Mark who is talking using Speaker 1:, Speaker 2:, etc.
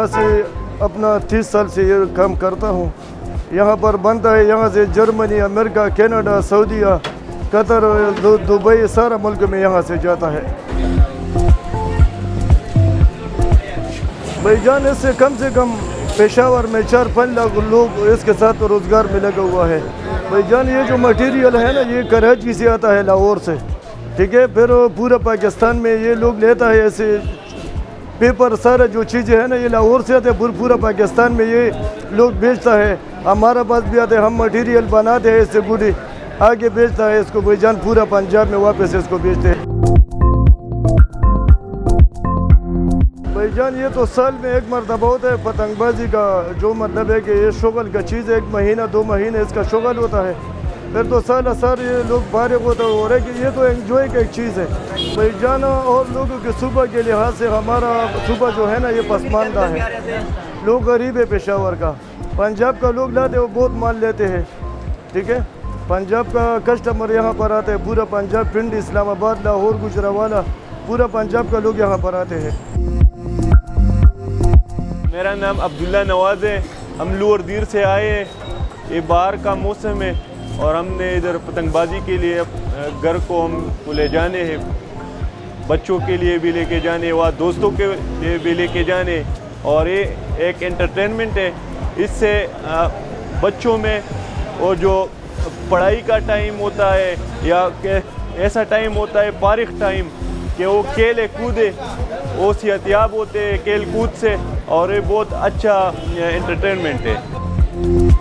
Speaker 1: यहाँ से अपना 30 साल से ये काम करता हूँ। यहाँ पर बनता है, यहाँ से जर्मनी, अमेरिका, कनाडा, सऊदीया, कतर, दुबई, सारा मुल्क में यहाँ से जाता है। भाईजान इससे कम पेशावर में 4-5 लाख लोग इसके साथ रोज़गार में लगा हुआ है। भाईजान ये जो मटेरियल है ना, ये कराची से आता है, लाहौर से, ठीक है। फिर पूरा पाकिस्तान में ये लोग लेता है, ऐसे पेपर सारा जो चीज़ें हैं ना, ये लाहौर से आते हैं, पूरा पाकिस्तान में ये लोग बेचता है। हमारा पास भी आते हैं, हम मटेरियल बनाते हैं, इससे गुड़ी आगे बेचता है इसको भाईजान, पूरा पंजाब में वापस इसको बेचते हैं। भाईजान ये तो साल में एक मरतबा होता है पतंगबाजी का, जो मतलब है कि ये शुगल का चीज़ है, 1 महीना 2 महीने इसका शुगल होता है। फिर तो साल ये लोग फारिग होता हो रहे कि ये तो एंजॉय की एक चीज़ है भाईजान। और लोगों के सुबह के लिहाज से हमारा सुबह जो है ना, ये पसमानदा है। लोग गरीब है पेशावर का, पंजाब का लोग लाते वो बहुत माल लेते हैं, ठीक है। पंजाब का कस्टमर यहाँ पर आते हैं, पूरा पंजाब, पिंड, इस्लामाबाद, लाहौर, गुजरावाला, पूरा पंजाब का लोग यहाँ पर आते हैं।
Speaker 2: मेरा नाम अब्दुल्ला नवाज़ है। हम लोअर दीर से आए हैं, ये बाहर का मौसम है और हमने इधर पतंगबाजी के लिए घर को हम ले जाने हैं, बच्चों के लिए भी लेके जाने, वहाँ दोस्तों के लिए भी लेके जाने, और ये एक एंटरटेनमेंट है। इससे बच्चों में और जो पढ़ाई का टाइम होता है या ऐसा टाइम होता है फारिग टाइम कि वो खेले कूदे, वो सेहतयाब होते हैं खेल कूद से, और ये बहुत अच्छा एंटरटेनमेंट है।